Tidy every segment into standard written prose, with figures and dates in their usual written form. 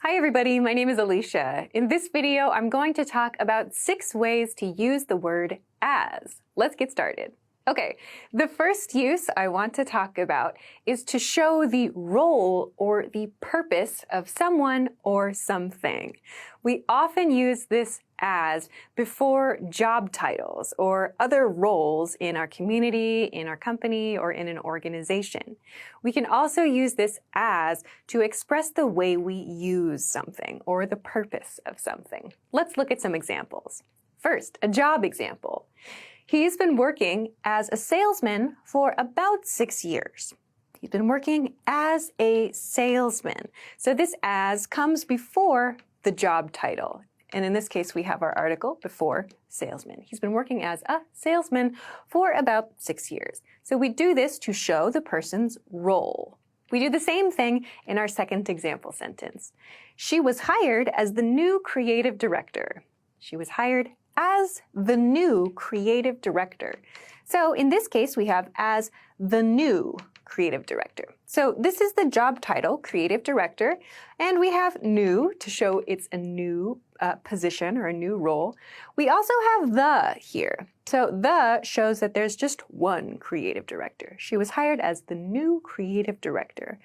Hi everybody, my name is Alicia. In this video, I'm going to talk about 6 ways to use the word as. Let's get started. Okay, the first use I want to talk about is to show the role or the purpose of someone or something. We often use this as before job titles or other roles in our community, in our company, or in an organization. We can also use this as to express the way we use something or the purpose of something. Let's look at some examples. First, a job example. He's been working as a salesman for about 6 years. He's been working as a salesman. So this as comes before the job title. And in this case, we have our article before salesman. He's been working as a salesman for about 6 years. So we do this to show the person's role. We do the same thing in our second example sentence. She was hired as the new creative director. She was hired as the new creative director. So in this case, we have as the new creative director. So this is the job title, creative director, and we have new to show it's a new position or a new role. We also have the here. So the shows that there's just one creative director. She was hired as the new creative director.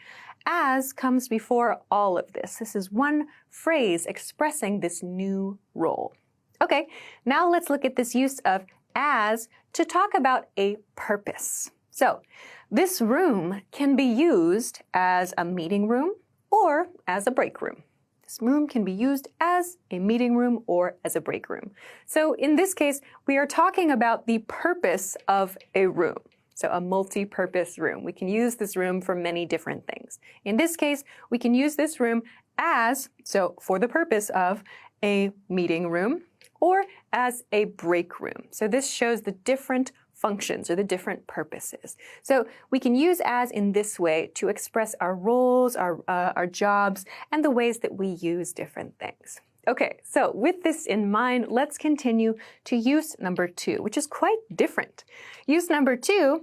As comes before all of this. This is one phrase expressing this new role. Okay, now let's look at this use of as to talk about a purpose. So this room can be used as a meeting room or as a break room. This room can be used as a meeting room or as a break room. So in this case, we are talking about the purpose of a room. So a multi-purpose room. We can use this room for many different things. In this case, we can use this room as, so for the purpose of a meeting room, or as a break room. So this shows the different functions or the different purposes. So we can use as in this way to express our roles, our jobs, and the ways that we use different things. Okay, so with this in mind, let's continue to use number 2, which is quite different. Use number 2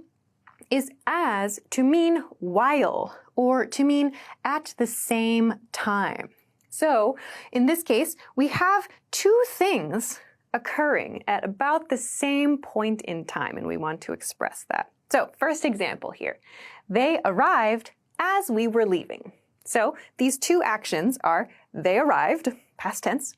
is as to mean while or to mean at the same time. So in this case, we have 2 things occurring at about the same point in time, and we want to express that. So first example here, they arrived as we were leaving. So these 2 actions are they arrived, past tense,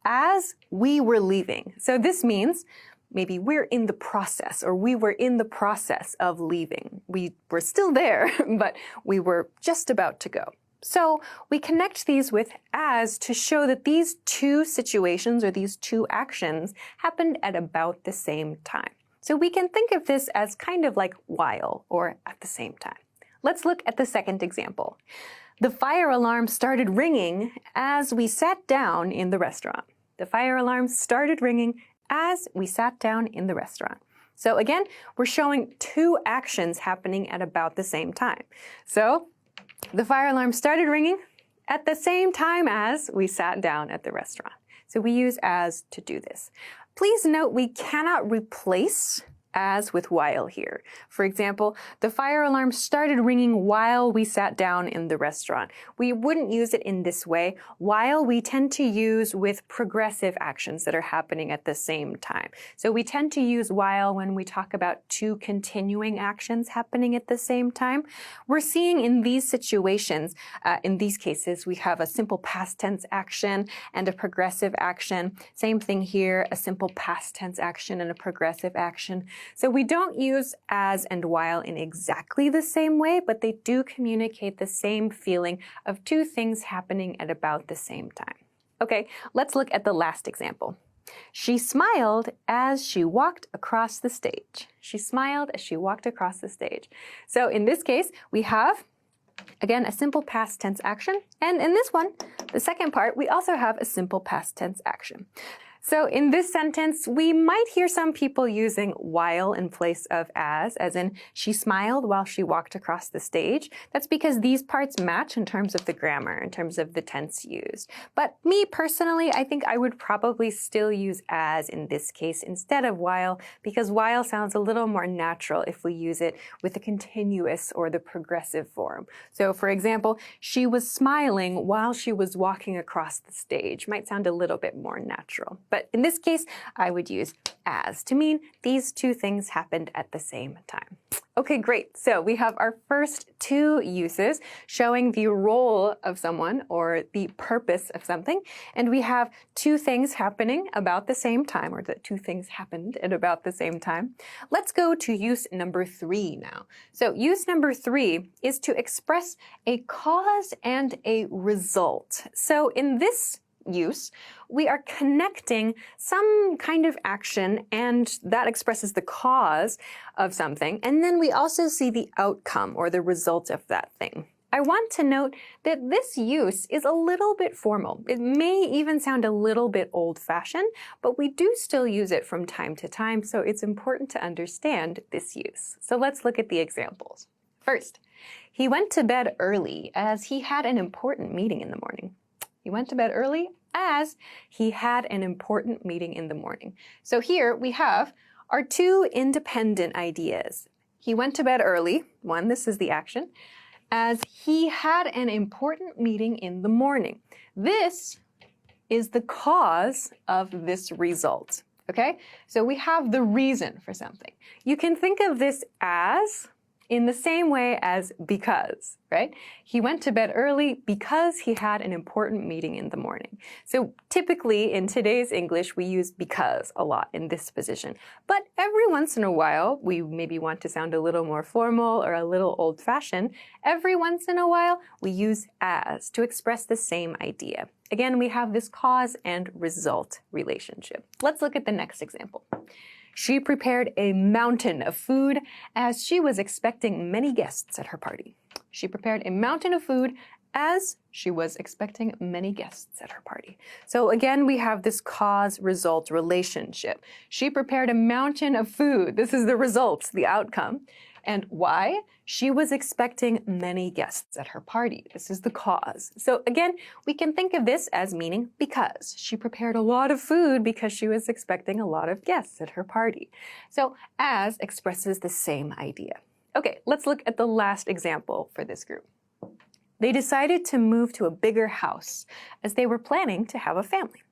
as we were leaving. So this means maybe we're in the process or we were in the process of leaving. We were still there, but we were just about to go. So we connect these with as to show that these 2 situations or these 2 actions happened at about the same time. So we can think of this as kind of like while or at the same time. Let's look at the second example. The fire alarm started ringing as we sat down in the restaurant. The fire alarm started ringing as we sat down in the restaurant. So again, we're showing 2 actions happening at about the same time. So the fire alarm started ringing at the same time as we sat down at the restaurant. So we use as to do this. Please note we cannot replace as with while here. For example, the fire alarm started ringing while we sat down in the restaurant. We wouldn't use it in this way. While we tend to use with progressive actions that are happening at the same time. So we tend to use while when we talk about 2 continuing actions happening at the same time. We're seeing in these situations, in these cases, we have a simple past tense action and a progressive action. Same thing here, a simple past tense action and a progressive action. So we don't use as and while in exactly the same way, but they do communicate the same feeling of 2 things happening at about the same time. Okay, let's look at the last example. She smiled as she walked across the stage. She smiled as she walked across the stage. So in this case, we have, again, a simple past tense action. And in this one, the second part, we also have a simple past tense action. So in this sentence, we might hear some people using while in place of as in she smiled while she walked across the stage. That's because these parts match in terms of the grammar, in terms of the tense used. But me personally, I think I would probably still use as in this case instead of while, because while sounds a little more natural if we use it with the continuous or the progressive form. So for example, she was smiling while she was walking across the stage. Might sound a little bit more natural. But in this case, I would use as to mean these two things happened at the same time. Okay, great. So we have our first two uses showing the role of someone or the purpose of something. And we have two things happening about the same time, or the two things happened at about the same time. Let's go to use number 3 now. So use number 3 is to express a cause and a result. So in this use, we are connecting some kind of action and that expresses the cause of something. And then we also see the outcome or the result of that thing. I want to note that this use is a little bit formal. It may even sound a little bit old-fashioned, but we do still use it from time to time, so it's important to understand this use. So let's look at the examples. First, he went to bed early as he had an important meeting in the morning. He went to bed early as he had an important meeting in the morning. So here we have our two independent ideas. He went to bed early, one, this is the action, as he had an important meeting in the morning. This is the cause of this result, okay? So we have the reason for something. You can think of this as in the same way as because, right? He went to bed early because he had an important meeting in the morning. So typically in today's English, we use because a lot in this position. But every once in a while, we maybe want to sound a little more formal or a little old-fashioned. Every once in a while, we use as to express the same idea. Again, we have this cause and result relationship. Let's look at the next example. She prepared a mountain of food as she was expecting many guests at her party. She prepared a mountain of food as she was expecting many guests at her party. So again, we have this cause-result relationship. She prepared a mountain of food. This is the result, the outcome. And why? She was expecting many guests at her party. This is the cause. So again, we can think of this as meaning because. She prepared a lot of food because she was expecting a lot of guests at her party. So as expresses the same idea. Okay, let's look at the last example for this group. They decided to move to a bigger house as they were planning to have a family.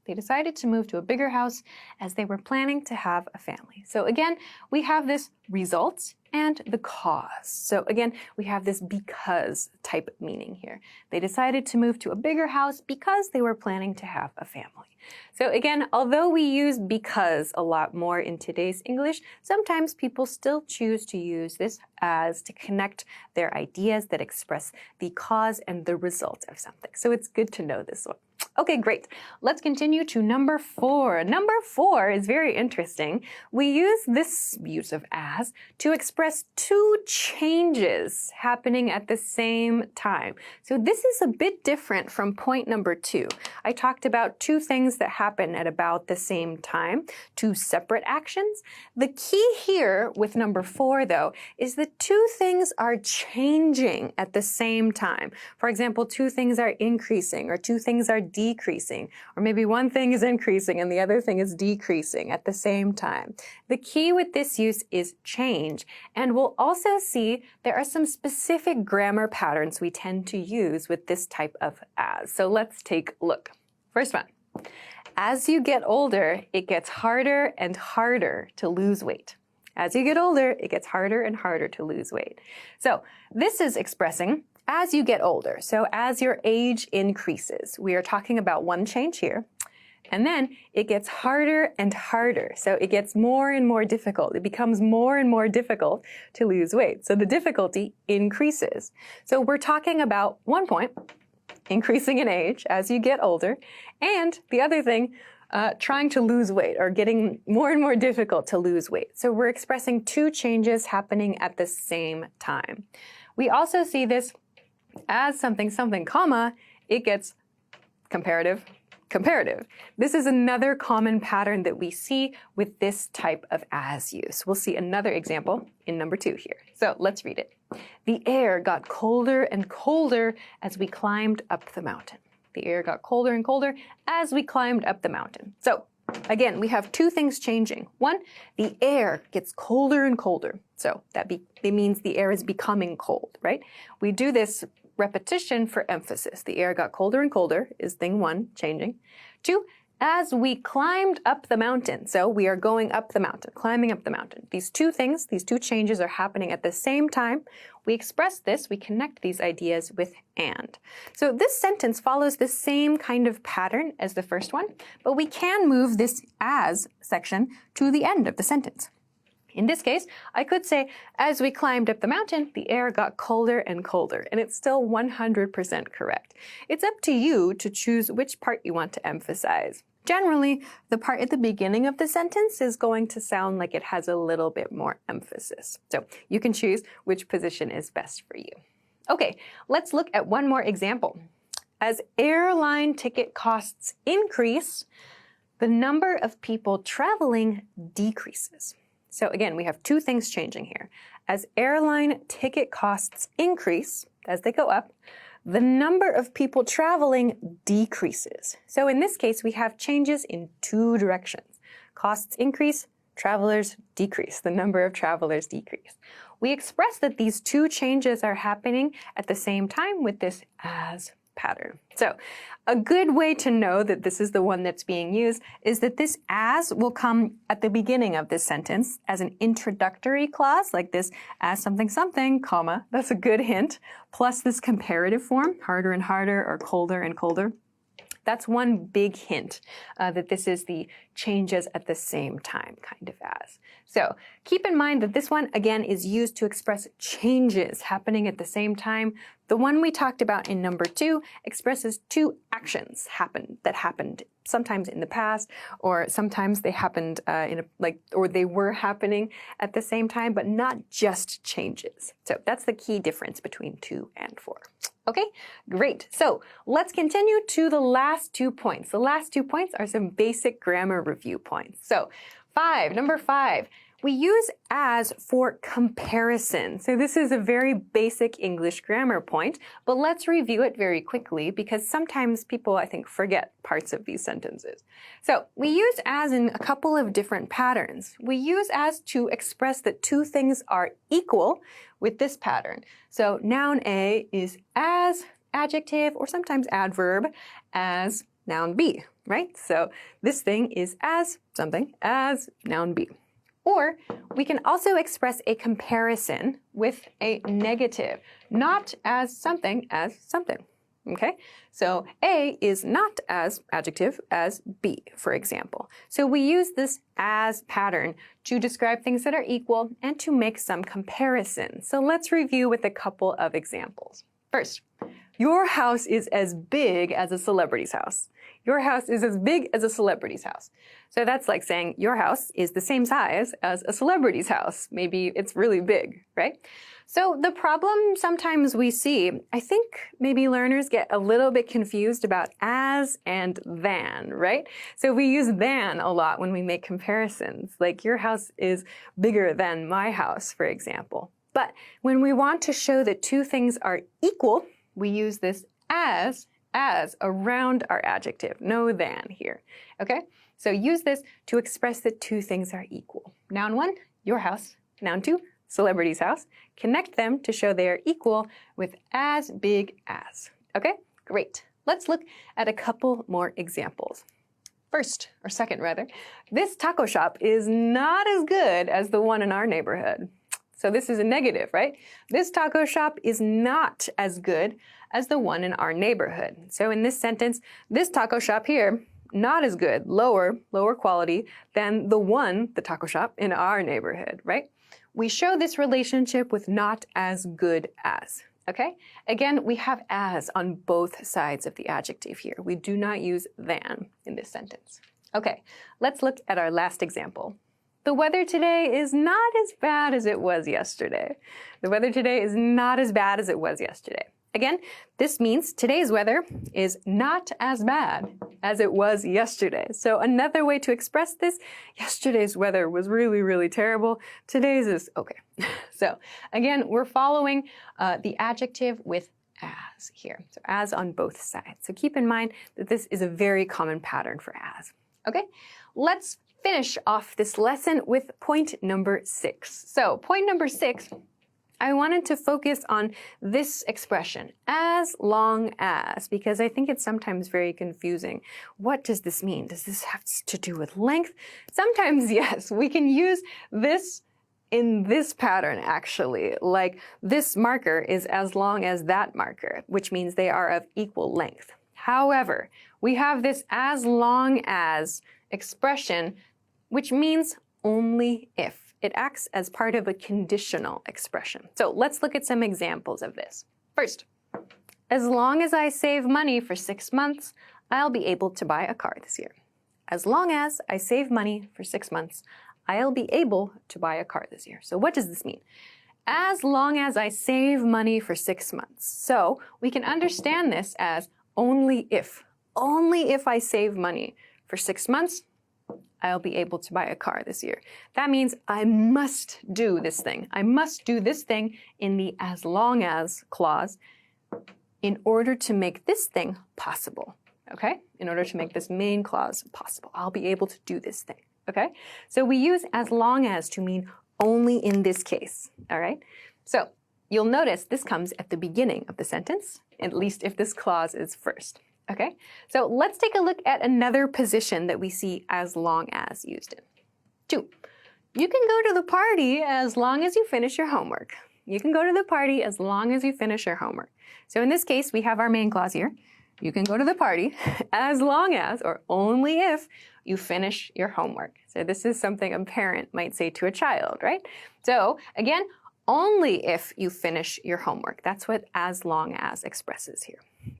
They decided to move to a bigger house as they were planning to have a family. So again, we have this result and the cause. So again, we have this because type meaning here. They decided to move to a bigger house because they were planning to have a family. So again, although we use because a lot more in today's English, sometimes people still choose to use this as to connect their ideas that express the cause and the result of something. So it's good to know this one. Okay, great. Let's continue to number 4. Number 4 is very interesting. We use this use of as to express two changes happening at the same time. So this is a bit different from point number 2. I talked about two things that happen at about the same time, two separate actions. The key here with number 4, though, is that two things are changing at the same time. For example, two things are increasing or two things are decreasing, or maybe one thing is increasing and the other thing is decreasing at the same time. The key with this use is change, and we'll also see there are some specific grammar patterns we tend to use with this type of as. So let's take a look. First one. As you get older, it gets harder and harder to lose weight. As you get older, it gets harder and harder to lose weight. So this is expressing as you get older, so as your age increases. We are talking about one change here. And then it gets harder and harder. So it gets more and more difficult. It becomes more and more difficult to lose weight. So the difficulty increases. So we're talking about one point, increasing in age as you get older, and the other thing, trying to lose weight or getting more and more difficult to lose weight. So we're expressing two changes happening at the same time. We also see this as something, comma, it gets comparative, comparative. This is another common pattern that we see with this type of as use. We'll see another example in number 2 here. So let's read it. The air got colder and colder as we climbed up the mountain. The air got colder and colder as we climbed up the mountain. So again, we have two things changing. One, the air gets colder and colder. So it means the air is becoming cold, right? We do this repetition for emphasis. The air got colder and colder is thing 1, changing. 2, as we climbed up the mountain. So we are going up the mountain, climbing up the mountain. These two things, these two changes are happening at the same time. We express this, we connect these ideas with and. So this sentence follows the same kind of pattern as the first one, but we can move this as section to the end of the sentence. In this case, I could say, as we climbed up the mountain, the air got colder and colder, and it's still 100% correct. It's up to you to choose which part you want to emphasize. Generally, the part at the beginning of the sentence is going to sound like it has a little bit more emphasis. So you can choose which position is best for you. Okay, let's look at one more example. As airline ticket costs increase, the number of people traveling decreases. So again, we have two things changing here. As airline ticket costs increase, as they go up, the number of people traveling decreases. So in this case, we have changes in two directions. Costs increase, travelers decrease. The number of travelers decrease. We express that these two changes are happening at the same time with this as pattern. So a good way to know that this is the one that's being used is that this as will come at the beginning of this sentence as an introductory clause like this, as something something, comma, that's a good hint, plus this comparative form, harder and harder or colder and colder. That's one big hint that this is the changes at the same time kind of as. So keep in mind that this one, again, is used to express changes happening at the same time. The one we talked about in number 2 expresses two actions that happened sometimes in the past, or sometimes they happened or they were happening at the same time, but not just changes. So that's the key difference between 2 and 4. Okay, great. So let's continue to the last 2 points. The last 2 points are some basic grammar review points. So number 5, we use as for comparison. So this is a very basic English grammar point, but let's review it very quickly because sometimes people, I think, forget parts of these sentences. So we use as in a couple of different patterns. We use as to express that two things are equal with this pattern. So noun A is as adjective or sometimes adverb as noun B, right? So this thing is as something as noun B. Or we can also express a comparison with a negative, not as something as something. Okay? So A is not as adjective as B, for example. So we use this as pattern to describe things that are equal and to make some comparisons. So let's review with a couple of examples. First, your house is as big as a celebrity's house. Your house is as big as a celebrity's house. So that's like saying your house is the same size as a celebrity's house. Maybe it's really big, right? So the problem sometimes we see, I think maybe learners get a little bit confused about as and than, right? So we use than a lot when we make comparisons, like your house is bigger than my house, for example. But when we want to show that two things are equal, we use this as around our adjective, no than here, okay? So use this to express that two things are equal. Noun 1, your house. Noun 2, celebrity's house. Connect them to show they are equal with as big as, okay? Great. Let's look at a couple more examples. Second, this taco shop is not as good as the one in our neighborhood. So this is a negative, right? This taco shop is not as good as the one in our neighborhood. So in this sentence, this taco shop here, not as good, lower quality than the taco shop in our neighborhood, right? We show this relationship with not as good as, okay? Again, we have as on both sides of the adjective here. We do not use than in this sentence. Okay, let's look at our last example. The weather today is not as bad as it was yesterday. The weather today is not as bad as it was yesterday. Again, this means today's weather is not as bad as it was yesterday. So another way to express this, yesterday's weather was really, really terrible. Today's is okay. So again, we're following the adjective with as here. So as on both sides. So keep in mind that this is a very common pattern for as. Okay, let's finish off this lesson with point number 6. So point number 6, I wanted to focus on this expression, as long as, because I think it's sometimes very confusing. What does this mean? Does this have to do with length? Sometimes, yes, we can use this in this pattern, actually. Like this marker is as long as that marker, which means they are of equal length. However, we have this as long as expression, which means only if. It acts as part of a conditional expression. So let's look at some examples of this. First, as long as I save money for 6 months, I'll be able to buy a car this year. As long as I save money for 6 months, I'll be able to buy a car this year. So what does this mean? As long as I save money for 6 months. So we can understand this as only if. Only if I save money for 6 months, I'll be able to buy a car this year. That means I must do this thing. I must do this thing in the as long as clause in order to make this thing possible. Okay? In order to make this main clause possible. I'll be able to do this thing. Okay? So we use as long as to mean only in this case. All right? So you'll notice this comes at the beginning of the sentence, at least if this clause is first. Okay, so let's take a look at another position that we see as long as used in. 2. You can go to the party as long as you finish your homework. You can go to the party as long as you finish your homework. So in this case, we have our main clause here. You can go to the party as long as, or only if, you finish your homework. So this is something a parent might say to a child, right? So again, only if you finish your homework. That's what as long as expresses here.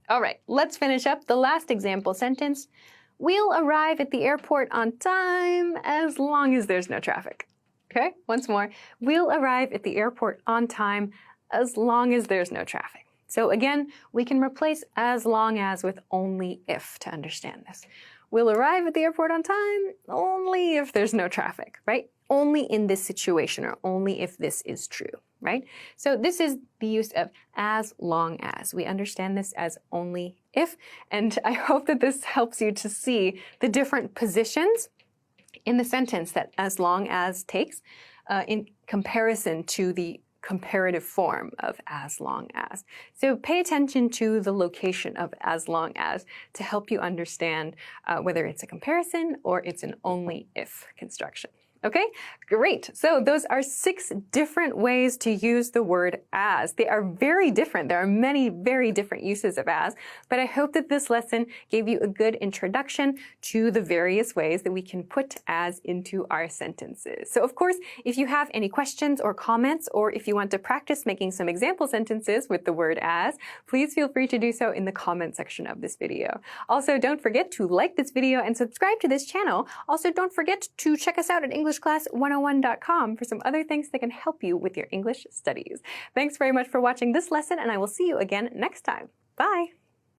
All right, let's finish up the last example sentence. We'll arrive at the airport on time as long as there's no traffic. Okay, once more. We'll arrive at the airport on time as long as there's no traffic. So again, we can replace as long as with only if to understand this. We'll arrive at the airport on time only if there's no traffic, right? Only in this situation or only if this is true, right? So this is the use of as long as. We understand this as only if, and I hope that this helps you to see the different positions in the sentence that as long as takes in comparison to the comparative form of as long as. So pay attention to the location of as long as to help you understand whether it's a comparison or it's an only if construction. Okay, great. So those are 6 different ways to use the word as. They are very different. There are many very different uses of as, but I hope that this lesson gave you a good introduction to the various ways that we can put as into our sentences. So of course, if you have any questions or comments, or if you want to practice making some example sentences with the word as, please feel free to do so in the comment section of this video. Also, don't forget to like this video and subscribe to this channel. Also, don't forget to check us out at EnglishClass101.com for some other things that can help you with your English studies. Thanks very much for watching this lesson, and I will see you again next time. Bye!